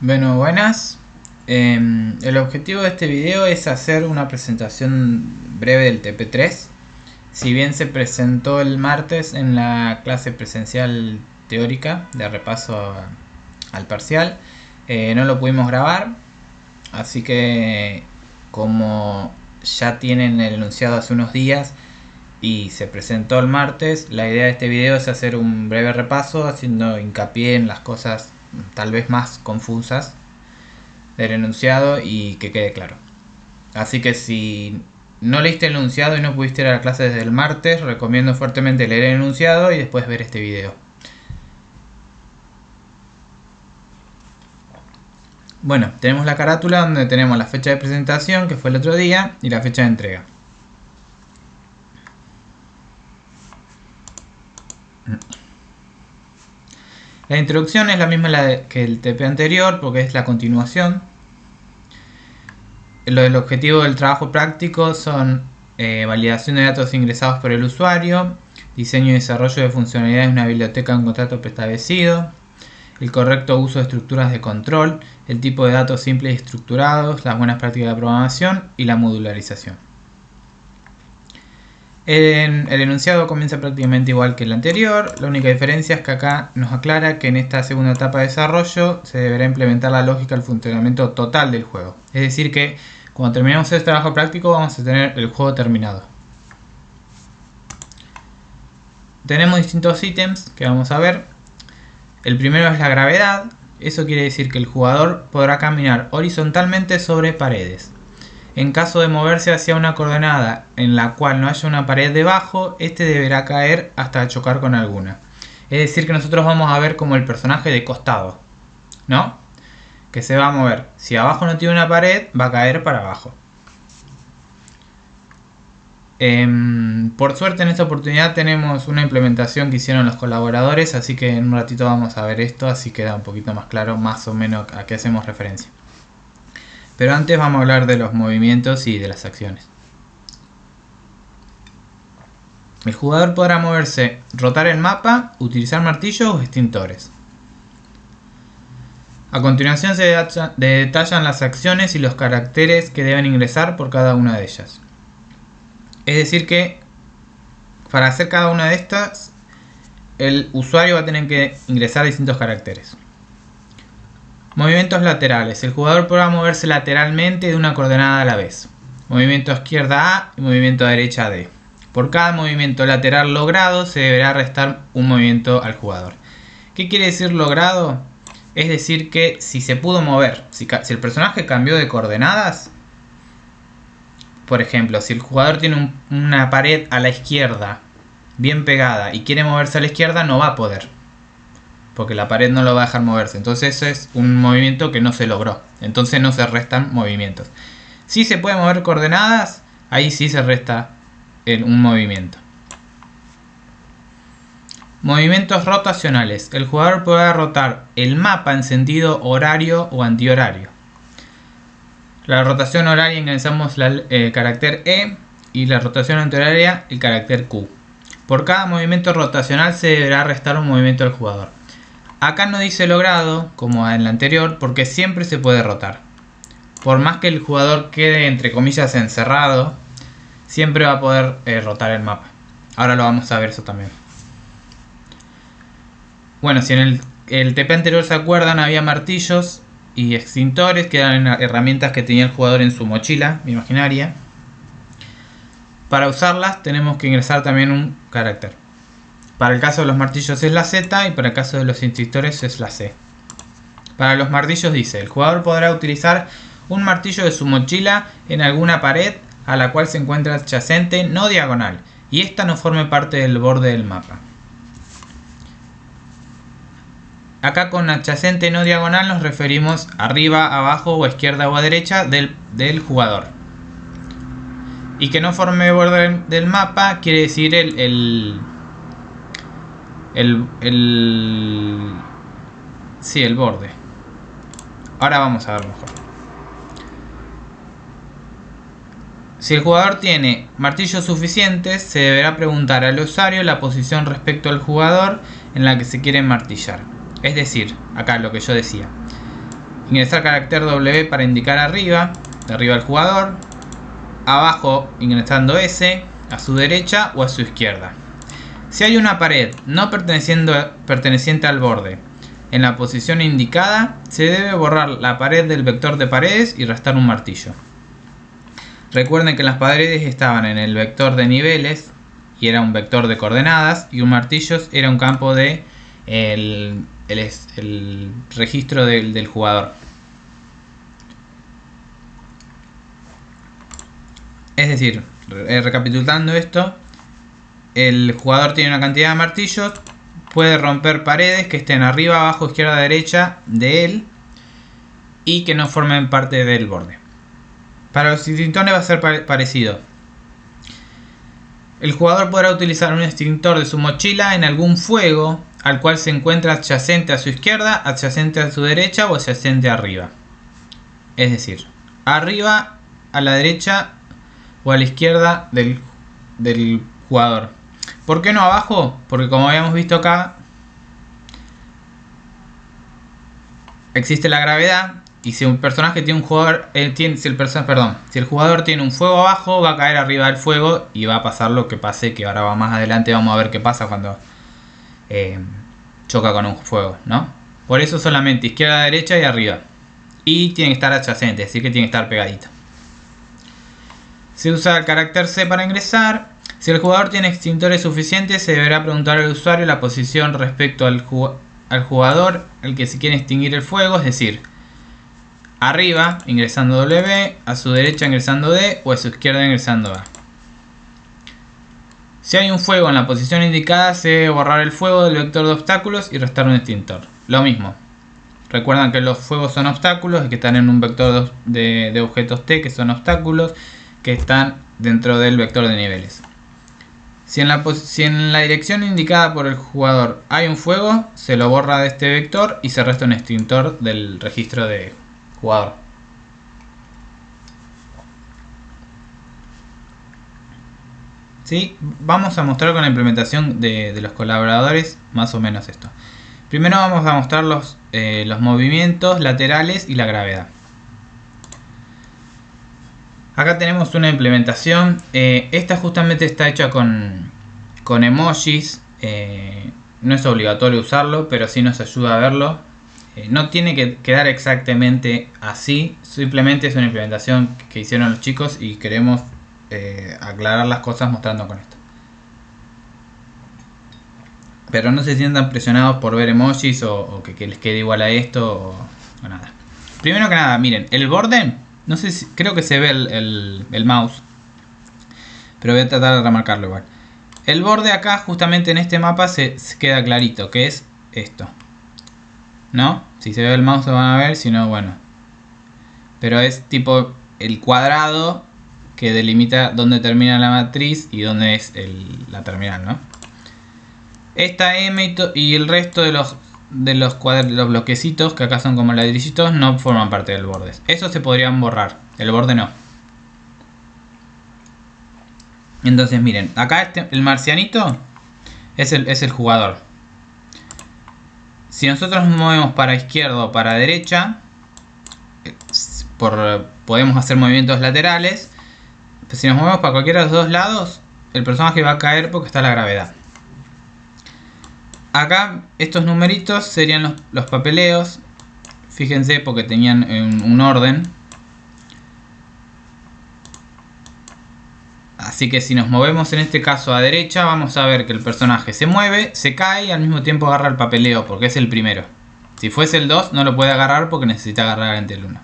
Bueno, buenas. El objetivo de este video es hacer una presentación breve del TP3. Si bien se presentó el martes en la clase presencial teórica de repaso al parcial, no lo pudimos grabar, así que como ya tienen el enunciado hace unos días y se presentó el martes, la idea de este video es hacer un breve repaso haciendo hincapié en las cosas tal vez más confusas del enunciado y que quede claro. Así que si no leíste el enunciado y no pudiste ir a la clase desde el martes, recomiendo fuertemente leer el enunciado y después ver este video. Bueno, tenemos la carátula donde tenemos la fecha de presentación, que fue el otro día, y la fecha de entrega. La introducción es la misma que el TP anterior porque es la continuación. El objetivo del trabajo práctico son validación de datos ingresados por el usuario, diseño y desarrollo de funcionalidades de una biblioteca en contrato preestablecido, el correcto uso de estructuras de control, el tipo de datos simples y estructurados, las buenas prácticas de programación y la modularización. El enunciado comienza prácticamente igual que el anterior, la única diferencia es que acá nos aclara que en esta segunda etapa de desarrollo se deberá implementar la lógica al funcionamiento total del juego. Es decir que cuando terminemos este trabajo práctico vamos a tener el juego terminado. Tenemos distintos ítems que vamos a ver. El primero es la gravedad, eso quiere decir que el jugador podrá caminar horizontalmente sobre paredes. En caso de moverse hacia una coordenada en la cual no haya una pared debajo, este deberá caer hasta chocar con alguna. Es decir que nosotros vamos a ver como el personaje de costado, ¿no? Que se va a mover. Si abajo no tiene una pared, va a caer para abajo. Por suerte en esta oportunidad tenemos una implementación que hicieron los colaboradores, así que en un ratito vamos a ver esto, así queda un poquito más claro más o menos a qué hacemos referencia. Pero antes vamos a hablar de los movimientos y de las acciones. El jugador podrá moverse, rotar el mapa, utilizar martillos o extintores. A continuación se detallan las acciones y los caracteres que deben ingresar por cada una de ellas. Es decir que para hacer cada una de estas, el usuario va a tener que ingresar distintos caracteres. Movimientos laterales. El jugador podrá moverse lateralmente de una coordenada a la vez. Movimiento izquierda A y movimiento derecha D. Por cada movimiento lateral logrado se deberá restar un movimiento al jugador. ¿Qué quiere decir logrado? Es decir que si se pudo mover, si el personaje cambió de coordenadas, por ejemplo, si el jugador tiene una pared a la izquierda bien pegada y quiere moverse a la izquierda, no va a poder, porque la pared no lo va a dejar moverse. Entonces eso es un movimiento que no se logró. Entonces no se restan movimientos. Si se puede mover coordenadas, ahí sí se resta un movimiento. Movimientos rotacionales. El jugador podrá rotar el mapa en sentido horario o antihorario. La rotación horaria ingresamos el carácter E y la rotación antihoraria el carácter Q. Por cada movimiento rotacional se deberá restar un movimiento al jugador. Acá no dice logrado, como en la anterior, porque siempre se puede rotar. Por más que el jugador quede entre comillas encerrado, siempre va a poder rotar el mapa. Ahora lo vamos a ver eso también. Bueno, si en el TP anterior se acuerdan, había martillos y extintores, que eran herramientas que tenía el jugador en su mochila imaginaria. Para usarlas tenemos que ingresar también un carácter. Para el caso de los martillos es la Z y para el caso de los extintores es la C. Para los martillos dice, el jugador podrá utilizar un martillo de su mochila en alguna pared a la cual se encuentra adyacente no diagonal y esta no forme parte del borde del mapa. Acá con adyacente no diagonal nos referimos arriba, abajo o izquierda o a derecha del jugador. Y que no forme borde del mapa quiere decir el borde. Ahora vamos a ver mejor. Si el jugador tiene martillos suficientes, se deberá preguntar al usuario la posición respecto al jugador en la que se quiere martillar. Es decir, acá lo que yo decía. ingresar carácter W para indicar arriba, de arriba al jugador, abajo ingresando S, a su derecha o a su izquierda. Si hay una pared no perteneciente al borde en la posición indicada, se debe borrar la pared del vector de paredes y restar un martillo. Recuerden que las paredes estaban en el vector de niveles y era un vector de coordenadas, y un martillo era un campo de el registro del jugador. Es decir, recapitulando esto, el jugador tiene una cantidad de martillos, puede romper paredes que estén arriba, abajo, izquierda, derecha de él y que no formen parte del borde. Para los extintores va a ser parecido. El jugador podrá utilizar un extintor de su mochila en algún fuego al cual se encuentra adyacente a su izquierda, adyacente a su derecha o adyacente arriba. Es decir, arriba, a la derecha o a la izquierda del jugador. ¿Por qué no abajo? Porque como habíamos visto acá, existe la gravedad. Y si un personaje tiene un jugador, si el jugador tiene un fuego abajo, va a caer arriba del fuego y va a pasar lo que pase, que ahora más adelante vamos a ver qué pasa cuando choca con un fuego, ¿no? Por eso solamente izquierda, derecha y arriba. Y tiene que estar adyacente, así que tiene que estar pegadito. Se usa el carácter C para ingresar. Si el jugador tiene extintores suficientes, se deberá preguntar al usuario la posición respecto al jugador al que se quiere extinguir el fuego, es decir, arriba ingresando W, a su derecha ingresando D o a su izquierda ingresando A. Si hay un fuego en la posición indicada, se debe borrar el fuego del vector de obstáculos y restar un extintor. Lo mismo. Recuerdan que los fuegos son obstáculos y que están en un vector de objetos T, que son obstáculos, que están dentro del vector de niveles. Si en la dirección indicada por el jugador hay un fuego, se lo borra de este vector y se resta un extintor del registro de jugador. ¿Sí? Vamos a mostrar con la implementación de los colaboradores más o menos esto. Primero vamos a mostrar los movimientos laterales y la gravedad. Acá tenemos una implementación. Esta justamente está hecha con emojis. No es obligatorio usarlo, pero sí nos ayuda a verlo. No tiene que quedar exactamente así, simplemente es una implementación que hicieron los chicos y queremos aclarar las cosas mostrando con esto. Pero no se sientan presionados por ver emojis o que les quede igual a esto o nada. Primero que nada, miren, el borde, no sé si, creo que se ve el mouse, pero voy a tratar de remarcarlo igual. El borde acá justamente en este mapa se queda clarito, que es esto, ¿no? Si se ve el mouse lo van a ver, si no, bueno. Pero es tipo el cuadrado que delimita dónde termina la matriz y dónde es la terminal, ¿no? Esta M y el resto de los bloquecitos, que acá son como ladrillitos, no forman parte del borde. Esos se podrían borrar, el borde no. Entonces miren, acá el marcianito es el jugador. Si nosotros nos movemos para izquierda o para derecha, podemos hacer movimientos laterales. Si nos movemos para cualquiera de los dos lados, el personaje va a caer porque está la gravedad. Acá estos numeritos serían los papeleos. Fíjense porque tenían un orden. Así que si nos movemos en este caso a derecha, vamos a ver que el personaje se mueve, se cae y al mismo tiempo agarra el papeleo porque es el primero. Si fuese el 2 no lo puede agarrar porque necesita agarrar entre el 1.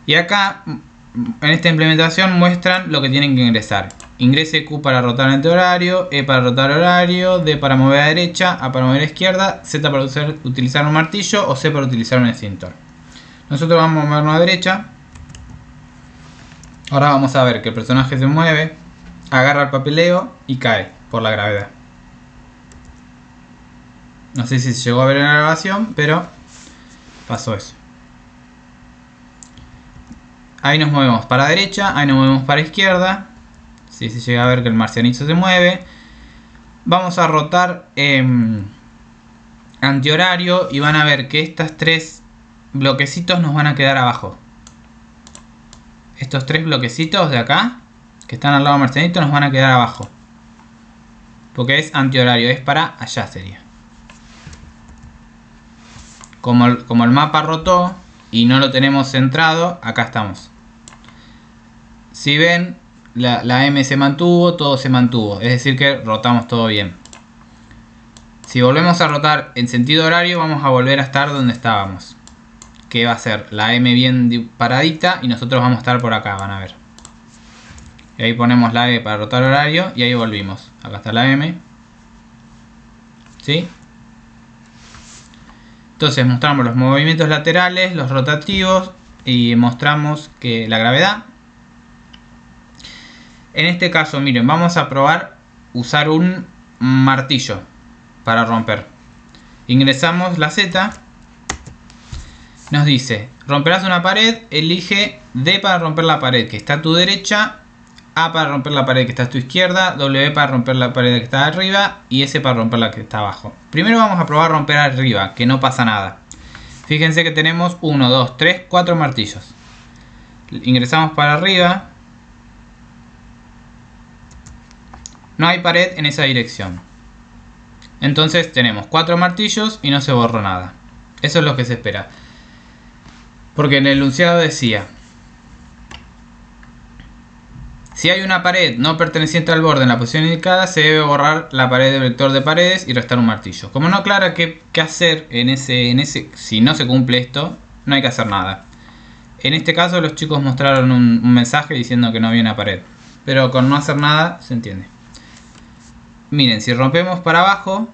Y acá en esta implementación muestran lo que tienen que ingresar. Ingrese Q para rotar antihorario, E para rotar horario, D para mover a derecha, A para mover a izquierda, Z para utilizar un martillo o C para utilizar un extintor. Nosotros vamos a movernos a derecha. Ahora vamos a ver que el personaje se mueve, agarra el papeleo y cae por la gravedad. No sé si se llegó a ver en la grabación, pero pasó eso. Ahí nos movemos para derecha, ahí nos movemos para izquierda. Si se llega a ver que el marcianito se mueve. Vamos a rotar antihorario y van a ver que estas tres bloquecitos nos van a quedar abajo. Estos 3 bloquecitos de acá, que están al lado de Marcianito, nos van a quedar abajo. Porque es antihorario, es para allá sería. Como el mapa rotó y no lo tenemos centrado, acá estamos. Si ven, la M se mantuvo, todo se mantuvo. Es decir que rotamos todo bien. Si volvemos a rotar en sentido horario, vamos a volver a estar donde estábamos. Que va a ser la M bien paradita y nosotros vamos a estar por acá, van a ver. Y ahí ponemos la E para rotar horario y ahí volvimos. Acá está la M. ¿Sí? Entonces mostramos los movimientos laterales, los rotativos y mostramos que la gravedad. En este caso, miren, vamos a probar usar un martillo para romper. Ingresamos la Z. Nos dice, romperás una pared, elige D para romper la pared que está a tu derecha, A para romper la pared que está a tu izquierda, W para romper la pared que está arriba y S para romper la que está abajo. Primero vamos a probar romper arriba, que no pasa nada. Fíjense que tenemos 1, 2, 3, 4 martillos. Ingresamos para arriba. No hay pared en esa dirección. Entonces tenemos 4 martillos y no se borró nada. Eso es lo que se espera. Porque en el enunciado decía: si hay una pared no perteneciente al borde en la posición indicada, se debe borrar la pared del vector de paredes y restar un martillo. Como no aclara qué hacer si no se cumple esto, no hay que hacer nada. En este caso los chicos mostraron un mensaje diciendo que no había una pared. Pero con no hacer nada se entiende. Miren, si rompemos para abajo,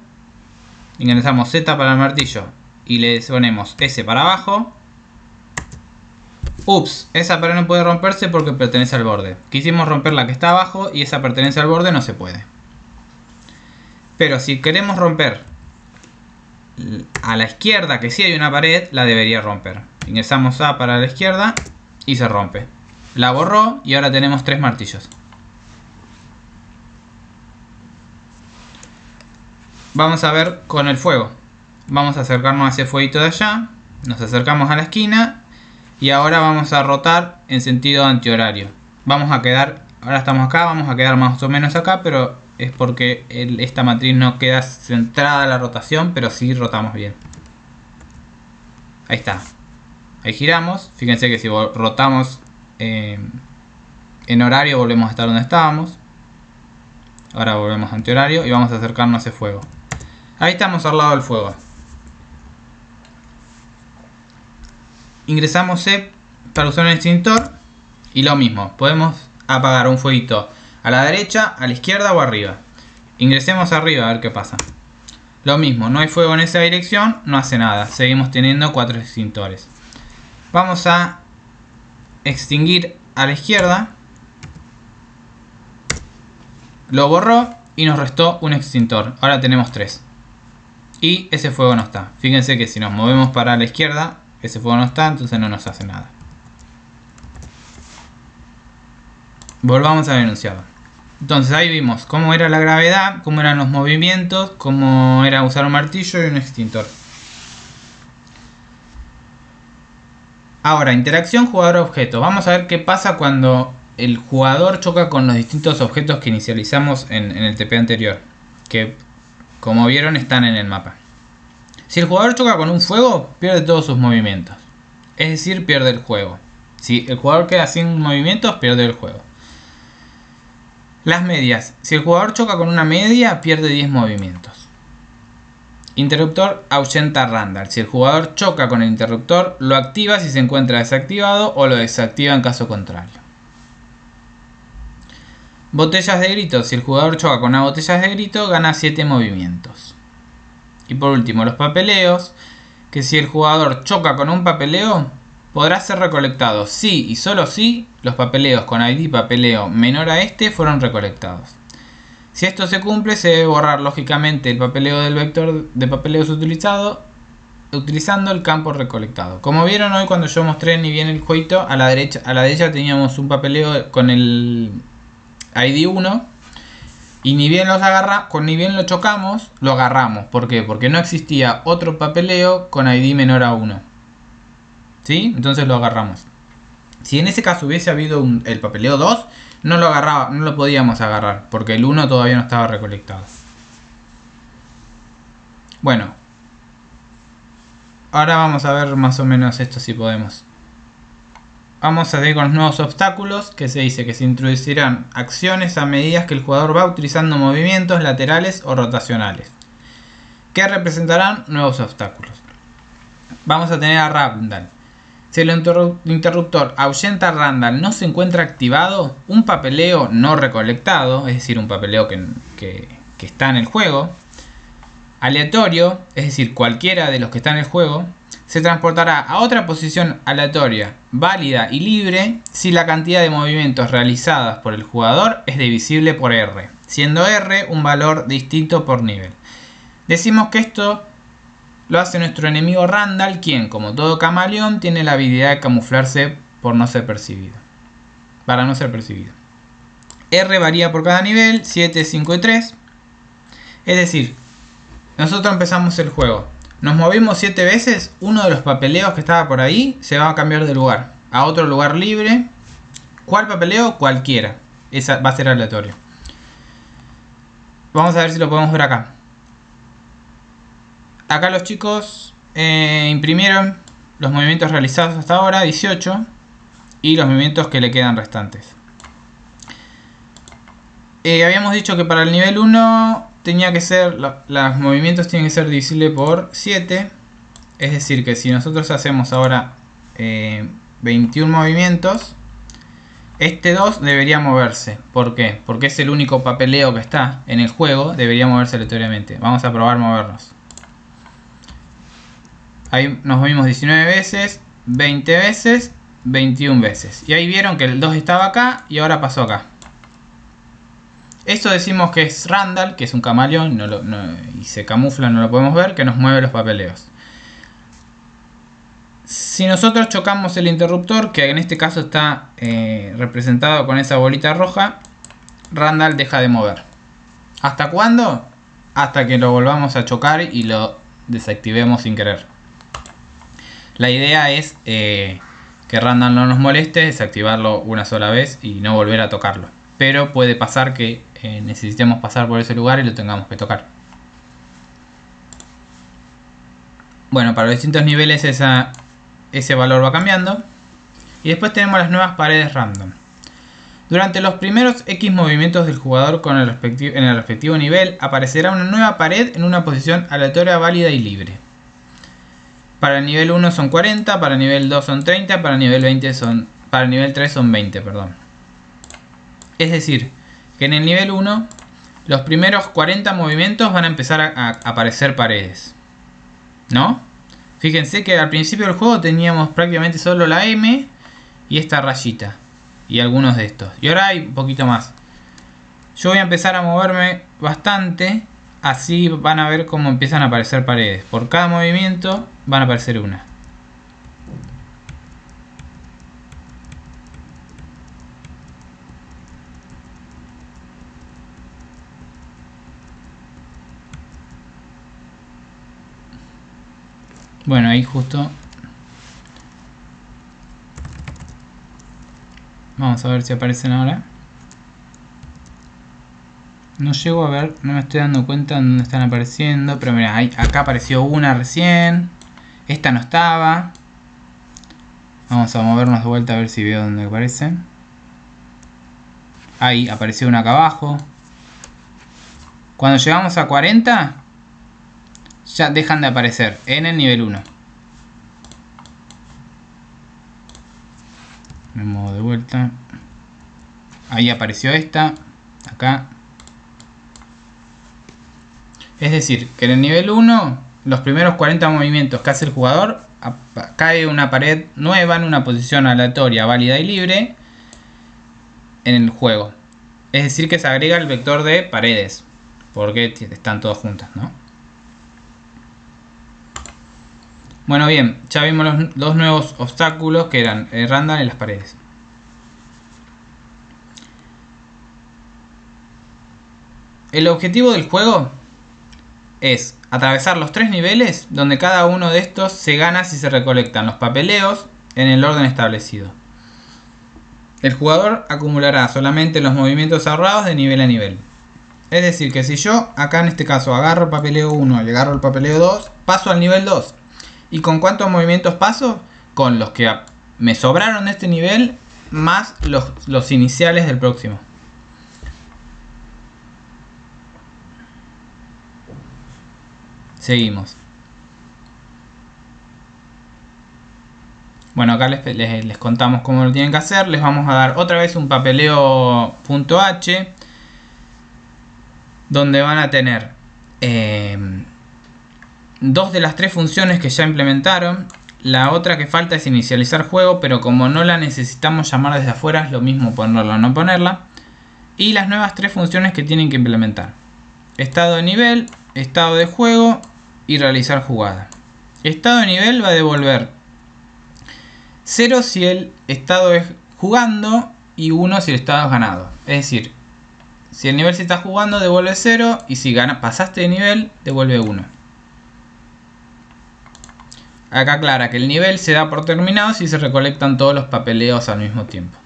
ingresamos Z para el martillo y le ponemos S para abajo. Ups, esa pared no puede romperse porque pertenece al borde. Quisimos romper la que está abajo y esa pertenece al borde, no se puede. Pero si queremos romper a la izquierda, que sí hay una pared, la debería romper. Ingresamos A para la izquierda y se rompe. La borró y ahora tenemos 3 martillos. Vamos a ver con el fuego. Vamos a acercarnos a ese fueguito de allá. Nos acercamos a la esquina. Y ahora vamos a rotar en sentido antihorario. Vamos a quedar, ahora estamos acá, vamos a quedar más o menos acá, pero es porque esta matriz no queda centrada la rotación, pero sí rotamos bien. Ahí está. Ahí giramos. Fíjense que si rotamos en horario volvemos a estar donde estábamos. Ahora volvemos a antihorario y vamos a acercarnos a ese fuego. Ahí estamos al lado del fuego. Ingresamos C para usar un extintor y lo mismo, podemos apagar un fueguito a la derecha, a la izquierda o arriba. Ingresemos arriba a ver qué pasa. Lo mismo, no hay fuego en esa dirección, no hace nada, seguimos teniendo 4 extintores. Vamos a extinguir a la izquierda. Lo borró y nos restó un extintor, ahora tenemos 3. Y ese fuego no está. Fíjense que si nos movemos para la izquierda, ese fuego no está, entonces no nos hace nada. Volvamos al enunciado. Entonces ahí vimos cómo era la gravedad, cómo eran los movimientos, cómo era usar un martillo y un extintor. Ahora, interacción jugador-objeto. Vamos a ver qué pasa cuando el jugador choca con los distintos objetos que inicializamos en el TP anterior. Que, como vieron, están en el mapa. Si el jugador choca con un fuego, pierde todos sus movimientos. Es decir, pierde el juego. Si el jugador queda sin movimientos, pierde el juego. Las medias. Si el jugador choca con una media, pierde 10 movimientos. Interruptor ahuyenta random. Si el jugador choca con el interruptor, lo activa si se encuentra desactivado o lo desactiva en caso contrario. Botellas de grito. Si el jugador choca con una botella de grito, gana 7 movimientos. Y por último, los papeleos, que si el jugador choca con un papeleo, podrá ser recolectado si y solo si los papeleos con ID papeleo menor a este fueron recolectados. Si esto se cumple, se debe borrar lógicamente el papeleo del vector de papeleos utilizando el campo recolectado. Como vieron hoy cuando yo mostré ni bien el jueguito, a la derecha teníamos un papeleo con el ID 1. Y ni bien lo chocamos, lo agarramos. ¿Por qué? Porque no existía otro papeleo con ID menor a 1. ¿sí? Entonces lo agarramos. Si en ese caso hubiese habido el papeleo 2, no lo podíamos agarrar, porque el 1 todavía no estaba recolectado. Bueno, ahora vamos a ver más o menos esto si podemos. Vamos a seguir con los nuevos obstáculos, que se dice que se introducirán acciones a medida que el jugador va utilizando movimientos laterales o rotacionales, que representarán nuevos obstáculos. Vamos a tener a Randall. Si el interruptor ahuyenta a Randall no se encuentra activado, un papeleo no recolectado, es decir, un papeleo que está en el juego, aleatorio, es decir, cualquiera de los que está en el juego, se transportará a otra posición aleatoria, válida y libre si la cantidad de movimientos realizadas por el jugador es divisible por R, siendo R un valor distinto por nivel. Decimos que esto lo hace nuestro enemigo Randall, quien, como todo camaleón, tiene la habilidad de camuflarse para no ser percibido. R varía por cada nivel, 7, 5 y 3. Es decir, nosotros empezamos el juego. Nos movimos 7 veces, uno de los papeleos que estaba por ahí se va a cambiar de lugar a otro lugar libre. ¿Cuál papeleo? Cualquiera. Esa va a ser aleatorio. Vamos a ver si lo podemos ver acá. Acá los chicos imprimieron los movimientos realizados hasta ahora, 18, y los movimientos que le quedan restantes. Habíamos dicho que para el nivel 1 tenía que ser, los movimientos tienen que ser divisibles por 7. Es decir, que si nosotros hacemos ahora 21 movimientos, este 2 debería moverse. ¿Por qué? Porque es el único papeleo que está en el juego, debería moverse aleatoriamente. Vamos a probar movernos. Ahí nos movimos 19 veces, 20 veces, 21 veces. Y ahí vieron que el 2 estaba acá y ahora pasó acá. Esto decimos que es Randall, que es un camaleón y se camufla, no lo podemos ver, que nos mueve los papeleos. Si nosotros chocamos el interruptor, que en este caso está representado con esa bolita roja, Randall deja de mover. ¿Hasta cuándo? Hasta que lo volvamos a chocar y lo desactivemos sin querer. La idea es que Randall no nos moleste, desactivarlo una sola vez y no volver a tocarlo. Pero puede pasar que necesitemos pasar por ese lugar y lo tengamos que tocar. Bueno, para los distintos niveles ese valor va cambiando. Y después tenemos las nuevas paredes random. Durante los primeros X movimientos del jugador en el respectivo nivel, aparecerá una nueva pared en una posición aleatoria, válida y libre. Para el nivel 1 son 40, para el nivel 2 son 30, para el nivel 3 son 20, perdón. Es decir, que en el nivel 1 los primeros 40 movimientos van a empezar a aparecer paredes, ¿no? Fíjense que al principio del juego teníamos prácticamente solo la M y esta rayita y algunos de estos. Y ahora hay un poquito más. Yo voy a empezar a moverme bastante, así van a ver cómo empiezan a aparecer paredes. Por cada movimiento van a aparecer una. Bueno, ahí justo. Vamos a ver si aparecen ahora. No llego a ver, no me estoy dando cuenta de dónde están apareciendo. Pero mira, acá apareció una recién. Esta no estaba. Vamos a movernos de vuelta a ver si veo dónde aparecen. Ahí apareció una acá abajo. Cuando llegamos a 40, ya dejan de aparecer en el nivel 1. Me muevo de vuelta. Ahí apareció esta. Acá. Es decir, que en el nivel 1, los primeros 40 movimientos que hace el jugador, cae una pared nueva en una posición aleatoria, válida y libre en el juego. Es decir, que se agrega el vector de paredes, porque están todas juntas, ¿no? Bueno, bien, ya vimos los dos nuevos obstáculos que eran el Randall y las paredes. El objetivo del juego es atravesar los 3 niveles, donde cada uno de estos se gana si se recolectan los papeleos en el orden establecido. El jugador acumulará solamente los movimientos ahorrados de nivel a nivel. Es decir, que si yo acá en este caso agarro el papeleo 1 y agarro el papeleo 2, paso al nivel 2. ¿Y con cuántos movimientos paso? Con los que me sobraron de este nivel más los iniciales del próximo. Seguimos. Bueno, acá les contamos cómo lo tienen que hacer. Les vamos a dar otra vez un papeleo .h, donde van a tener dos de las tres funciones que ya implementaron. La otra que falta es inicializar juego, pero como no la necesitamos llamar desde afuera, es lo mismo ponerla o no ponerla. Y las nuevas tres funciones que tienen que implementar: estado de nivel, estado de juego y realizar jugada. Estado de nivel va a devolver 0 si el estado es jugando y 1 si el estado es ganado. Es decir, si el nivel se está jugando devuelve 0 y si pasaste de nivel devuelve 1. Acá aclara que el nivel se da por terminado si se recolectan todos los papeleos al mismo tiempo.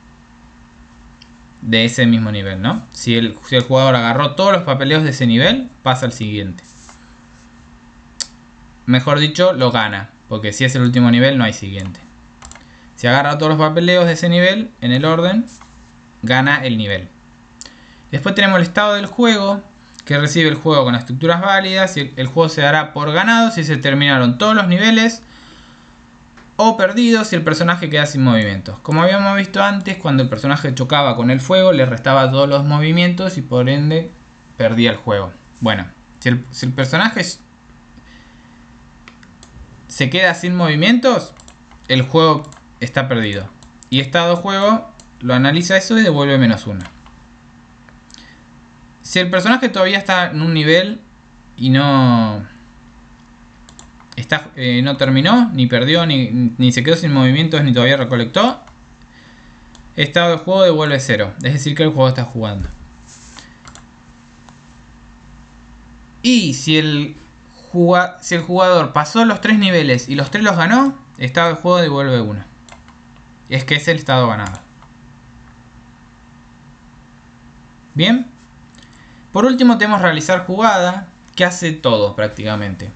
De ese mismo nivel, ¿no? Si el jugador agarró todos los papeleos de ese nivel, pasa al siguiente. Mejor dicho, lo gana, porque si es el último nivel no hay siguiente. Si agarra todos los papeleos de ese nivel en el orden, gana el nivel. Después tenemos el estado del juego, que recibe el juego con las estructuras válidas. Y el juego se dará por ganado si se terminaron todos los niveles, o perdido si el personaje queda sin movimientos. Como habíamos visto antes, cuando el personaje chocaba con el fuego, le restaba todos los movimientos y por ende perdía el juego. Bueno, si el personaje se queda sin movimientos, el juego está perdido. Y estado juego lo analiza eso y devuelve -1. Si el personaje todavía está en un nivel y no terminó, ni perdió, ni se quedó sin movimientos, ni todavía recolectó, estado de juego devuelve 0. Es decir, que el juego está jugando. Y si el jugador pasó los 3 niveles y los 3 los ganó, estado de juego devuelve 1. Es que es el estado ganado. Bien. Por último tenemos realizar jugada, que hace todo prácticamente.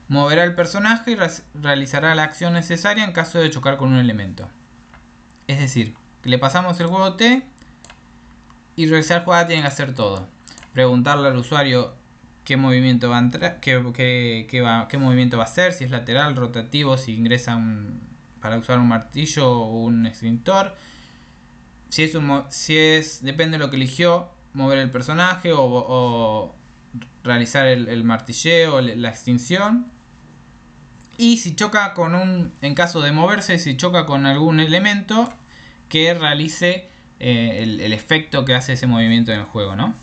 Moverá el personaje y realizará la acción necesaria en caso de chocar con un elemento. Es decir, que le pasamos el juego T y realizar jugada tiene que hacer todo. Preguntarle al usuario qué movimiento va a entrar, qué movimiento va a hacer, si es lateral, rotativo, si ingresa para usar un martillo o un extintor. Si es depende de lo que eligió, mover el personaje o realizar el martilleo o la extinción. Y si choca en caso de moverse, si choca con algún elemento, que realice el efecto que hace ese movimiento en el juego, ¿no?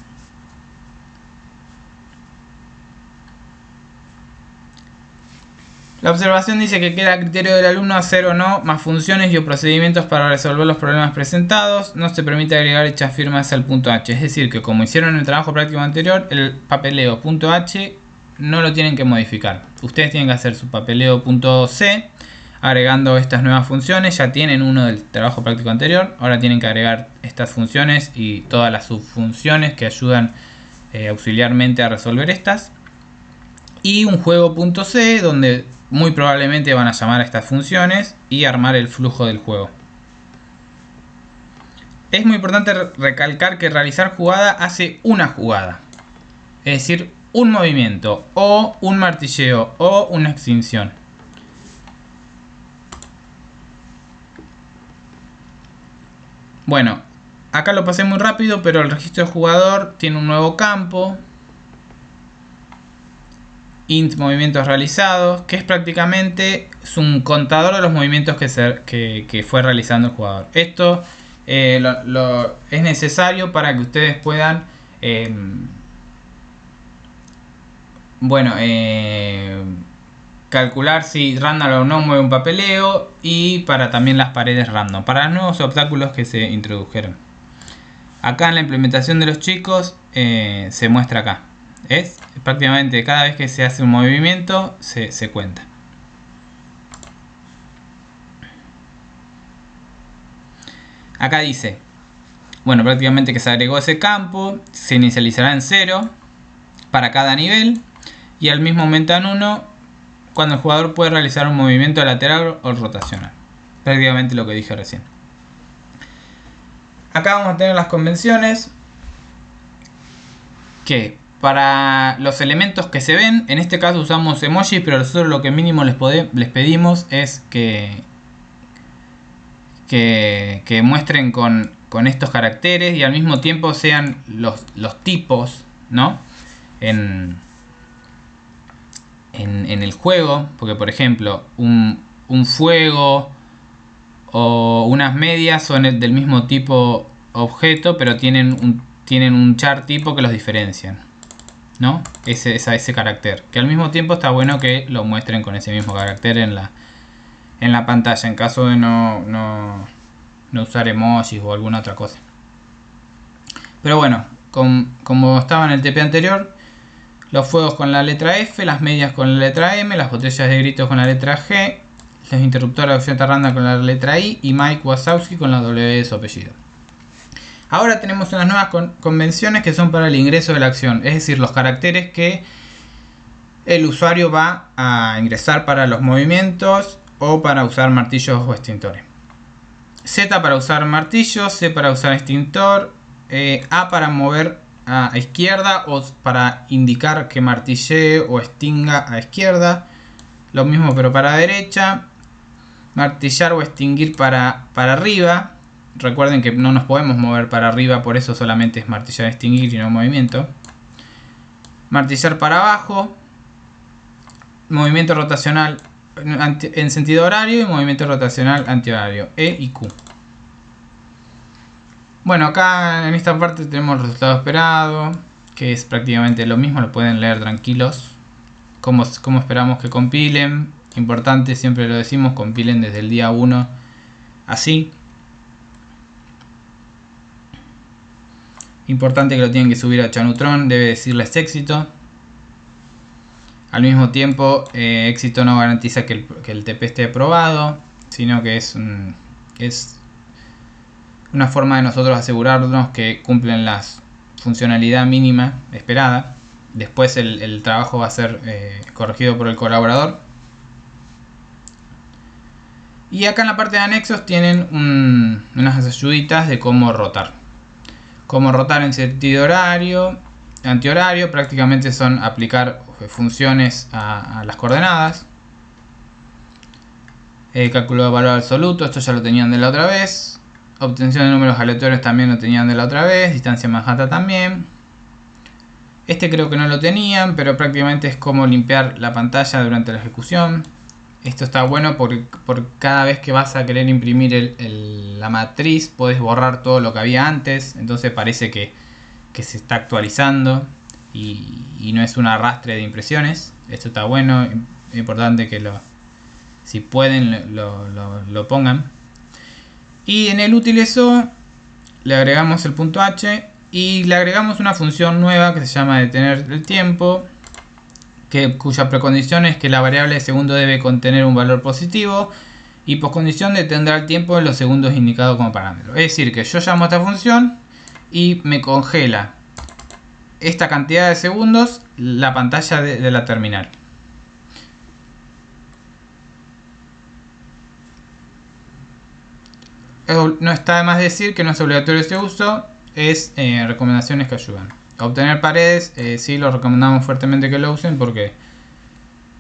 La observación dice que queda a criterio del alumno hacer o no más funciones y o procedimientos para resolver los problemas presentados. No se permite agregar hechas firmas al .h. Es decir, que como hicieron en el trabajo práctico anterior, el papeleo .h no lo tienen que modificar. Ustedes tienen que hacer su papeleo .c agregando estas nuevas funciones. Ya tienen uno del trabajo práctico anterior. Ahora tienen que agregar estas funciones y todas las subfunciones que ayudan auxiliarmente a resolver estas. Y un juego .c donde muy probablemente van a llamar a estas funciones y armar el flujo del juego. Es muy importante recalcar que realizar jugada hace una jugada. Es decir, un movimiento o un martilleo o una extinción. Bueno, acá lo pasé muy rápido, pero el registro de jugador tiene un nuevo campo. Int movimientos realizados, que es prácticamente un contador de los movimientos que fue realizando el jugador. Esto es necesario para que ustedes puedan calcular si random o no mueve un papeleo, y para también las paredes random, para los nuevos obstáculos que se introdujeron. Acá en la implementación de los chicos se muestra acá. Es prácticamente cada vez que se hace un movimiento se cuenta. Acá dice, bueno, prácticamente que se agregó ese campo, se inicializará en 0 para cada nivel y al mismo aumenta en 1 cuando el jugador puede realizar un movimiento lateral o rotacional. Prácticamente lo que dije recién. Acá vamos a tener las convenciones que para los elementos que se ven, en este caso usamos emojis, pero nosotros lo que mínimo les pedimos es que muestren con estos caracteres y al mismo tiempo sean los tipos, ¿no? En el juego, porque por ejemplo un fuego o unas medias son del mismo tipo objeto, pero tienen un char tipo que los diferencian, ¿no? Ese carácter, que al mismo tiempo está bueno que lo muestren con ese mismo carácter en la pantalla, en caso de no usar emojis o alguna otra cosa. Pero bueno, como estaba en el TP anterior, los fuegos con la letra F, las medias con la letra M, las botellas de gritos con la letra G, los interruptores de opción random con la letra I y Mike Wazowski con la W de su apellido. Ahora tenemos unas nuevas convenciones que son para el ingreso de la acción, es decir, los caracteres que el usuario va a ingresar para los movimientos o para usar martillos o extintores. Z para usar martillo, C para usar extintor, A para mover a izquierda o para indicar que martillee o extinga a izquierda. Lo mismo pero para derecha. Martillar o extinguir para arriba. Recuerden que no nos podemos mover para arriba, por eso solamente es martillar y extinguir y no movimiento. Martillar para abajo. Movimiento rotacional en sentido horario y movimiento rotacional antihorario, E y Q. Bueno, acá en esta parte tenemos el resultado esperado, que es prácticamente lo mismo, lo pueden leer tranquilos. Como esperamos que compilen. Importante, siempre lo decimos, compilen desde el día 1 así. Importante que lo tienen que subir a Chanutron, debe decirles éxito. Al mismo tiempo, éxito no garantiza que el TP esté aprobado, sino que es una forma de nosotros asegurarnos que cumplen la funcionalidad mínima esperada. Después el trabajo va a ser corregido por el colaborador. Y acá en la parte de anexos tienen unas ayuditas de cómo rotar. Cómo rotar en sentido horario, antihorario, prácticamente son aplicar funciones a las coordenadas. Cálculo de valor absoluto, esto ya lo tenían de la otra vez. Obtención de números aleatorios también lo tenían de la otra vez. Distancia Manhattan también. Este creo que no lo tenían, pero prácticamente es como limpiar la pantalla durante la ejecución. Esto está bueno porque por cada vez que vas a querer imprimir la matriz podés borrar todo lo que había antes. Entonces parece que se está actualizando y no es un arrastre de impresiones. Esto está bueno, es importante que si pueden lo pongan. Y en el útiles-o le agregamos el punto H y le agregamos una función nueva que se llama detener el tiempo, cuya precondición es que la variable de segundo debe contener un valor positivo y poscondición detendrá el tiempo en los segundos indicados como parámetro. Es decir, que yo llamo a esta función y me congela esta cantidad de segundos la pantalla de la terminal. No está de más decir que no es obligatorio este uso, es recomendaciones que ayudan. A obtener paredes, sí lo recomendamos fuertemente que lo usen porque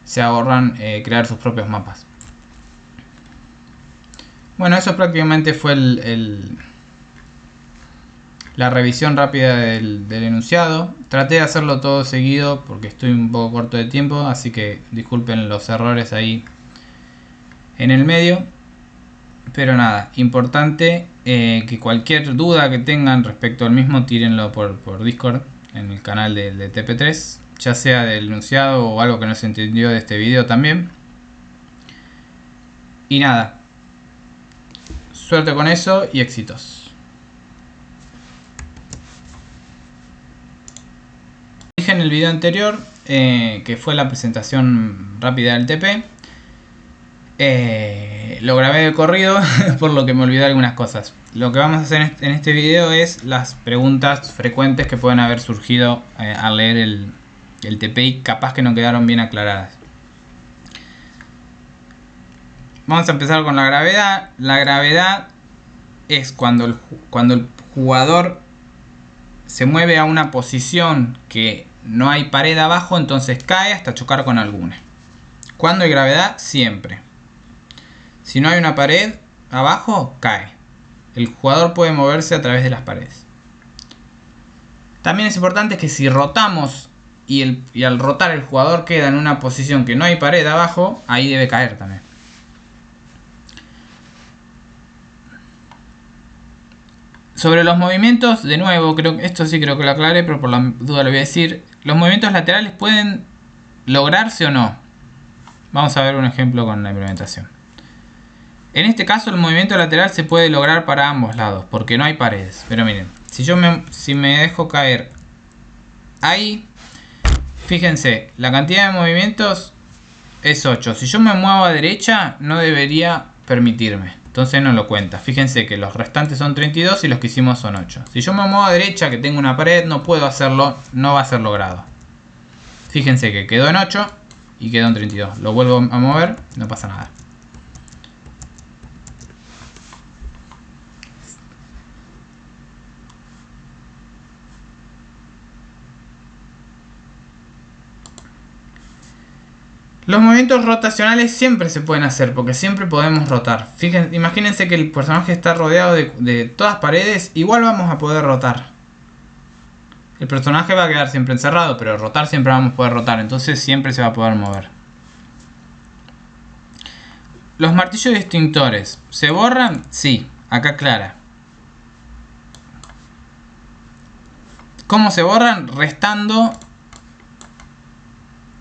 se ahorran crear sus propios mapas. Bueno, eso prácticamente fue la revisión rápida del enunciado. Traté de hacerlo todo seguido porque estoy un poco corto de tiempo, así que disculpen los errores ahí en el medio. Pero nada, importante que cualquier duda que tengan respecto al mismo, tírenlo por Discord en el canal de TP3, ya sea del enunciado o algo que no se entendió de este video también. Y nada, suerte con eso y éxitos. Dije en el video anterior que fue la presentación rápida del TP. Lo grabé de corrido por lo que me olvidé algunas cosas. Lo que vamos a hacer en este video es las preguntas frecuentes que pueden haber surgido al leer el TPI, capaz que no quedaron bien aclaradas. Vamos a empezar con la gravedad. La gravedad es cuando el jugador se mueve a una posición que no hay pared abajo, entonces cae hasta chocar con alguna. ¿Cuándo hay gravedad? Siempre. Si no hay una pared abajo, cae. El jugador puede moverse a través de las paredes. También es importante que si rotamos y al rotar el jugador queda en una posición que no hay pared abajo, ahí debe caer también. Sobre los movimientos, de nuevo, esto sí creo que lo aclaré, pero por la duda lo voy a decir. Los movimientos laterales pueden lograrse o no. Vamos a ver un ejemplo con la implementación. En este caso el movimiento lateral se puede lograr para ambos lados, porque no hay paredes. Pero miren, si me dejo caer ahí, fíjense, la cantidad de movimientos es 8. Si yo me muevo a derecha, no debería permitirme. Entonces no lo cuenta. Fíjense que los restantes son 32 y los que hicimos son 8. Si yo me muevo a derecha, que tengo una pared, no puedo hacerlo, no va a ser logrado. Fíjense que quedó en 8 y quedó en 32. Lo vuelvo a mover, no pasa nada. Los movimientos rotacionales siempre se pueden hacer, porque siempre podemos rotar. Fíjense, imagínense que el personaje está rodeado de todas paredes, igual vamos a poder rotar. El personaje va a quedar siempre encerrado, pero rotar siempre vamos a poder rotar, entonces siempre se va a poder mover. ¿Los martillos extintores se borran? Sí, acá aclara. ¿Cómo se borran? Restando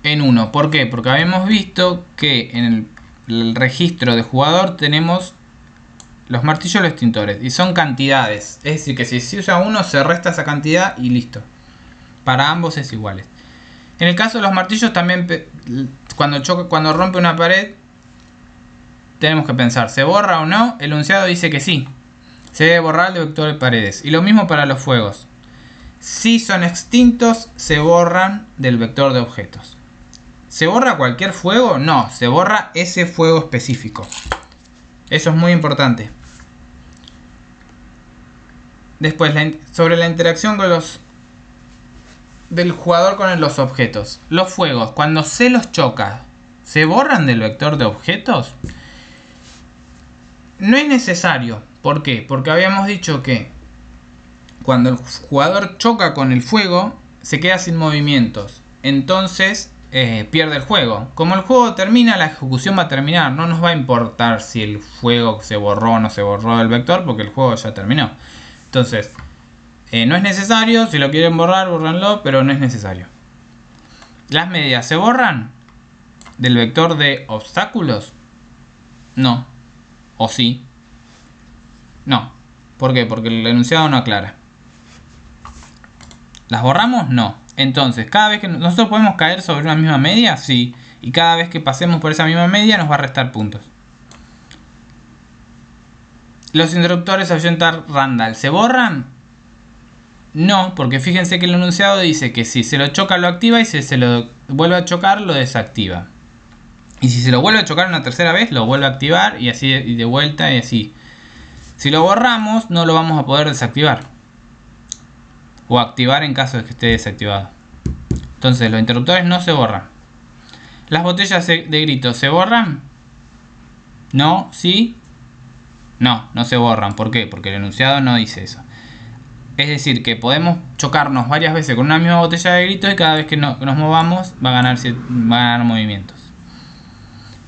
en 1. ¿Por qué? Porque habíamos visto que en el registro de jugador tenemos los martillos y los extintores y son cantidades, es decir que si se usa uno se resta esa cantidad y listo, para ambos es iguales. En el caso de los martillos también, cuando rompe una pared tenemos que pensar, ¿se borra o no? El enunciado dice que sí, se debe borrar el vector de paredes, y lo mismo para los fuegos. Si son extintos se borran del vector de objetos. ¿Se borra cualquier fuego? No, se borra ese fuego específico. Eso es muy importante. Después, sobre la interacción del jugador con los objetos. Los fuegos, cuando se los choca, ¿se borran del vector de objetos? No es necesario. ¿Por qué? Porque habíamos dicho que cuando el jugador choca con el fuego, se queda sin movimientos. Entonces pierde el juego. Como el juego termina, la ejecución va a terminar. No nos va a importar si el fuego se borró o no se borró del vector, porque el juego ya terminó. Entonces, no es necesario. Si lo quieren borrar, bórrenlo, pero no es necesario. ¿Las medias se borran del vector de obstáculos? No. ¿O sí? No. ¿Por qué? Porque el enunciado no aclara. ¿Las borramos? No. Entonces, cada vez que nosotros podemos caer sobre una misma media, sí. Y cada vez que pasemos por esa misma media nos va a restar puntos. ¿Los interruptores ahuyentar Randall se borran? No, porque fíjense que el enunciado dice que si se lo choca lo activa y si se lo vuelve a chocar lo desactiva. Y si se lo vuelve a chocar una tercera vez lo vuelve a activar y así y de vuelta y así. Si lo borramos no lo vamos a poder desactivar. O activar en caso de que esté desactivado. Entonces los interruptores no se borran. ¿Las botellas de grito se borran? No, sí. No, no se borran. ¿Por qué? Porque el enunciado no dice eso. Es decir, que podemos chocarnos varias veces con una misma botella de grito y cada vez que nos movamos va a ganar movimientos.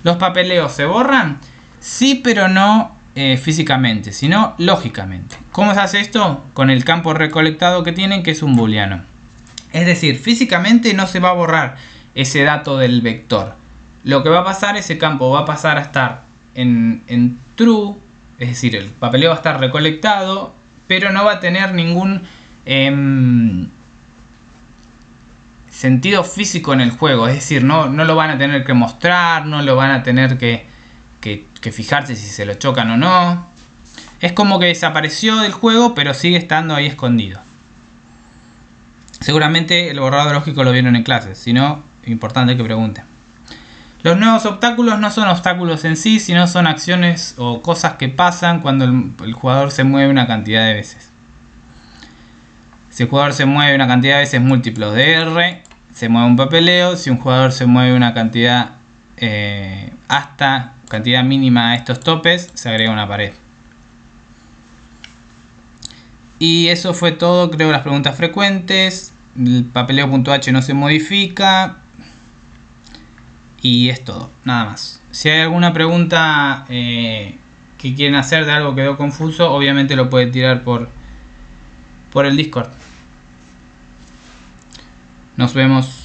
¿Los papeleos se borran? Sí, pero no físicamente, sino lógicamente. ¿Cómo se hace esto? Con el campo recolectado que tienen, que es un booleano. Es decir, físicamente no se va a borrar ese dato del vector. Lo que va a pasar, ese campo va a pasar a estar en true, es decir, el papeleo va a estar recolectado, pero no va a tener ningún sentido físico en el juego. Es decir, no lo van a tener que mostrar, no lo van a tener que que fijarse si se lo chocan o no. Es como que desapareció del juego, pero sigue estando ahí escondido. Seguramente el borrado lógico lo vieron en clases, si no, es importante que pregunten. Los nuevos obstáculos no son obstáculos en sí, sino son acciones o cosas que pasan cuando el jugador se mueve una cantidad de veces. Si el jugador se mueve una cantidad de veces múltiplos de R, se mueve un papeleo. Si un jugador se mueve una cantidad hasta cantidad mínima de estos topes, se agrega una pared. Y eso fue todo, creo, las preguntas frecuentes. El papeleo.h no se modifica. Y es todo, nada más. Si hay alguna pregunta que quieren hacer de algo que quedó confuso, obviamente lo pueden tirar por el Discord. Nos vemos.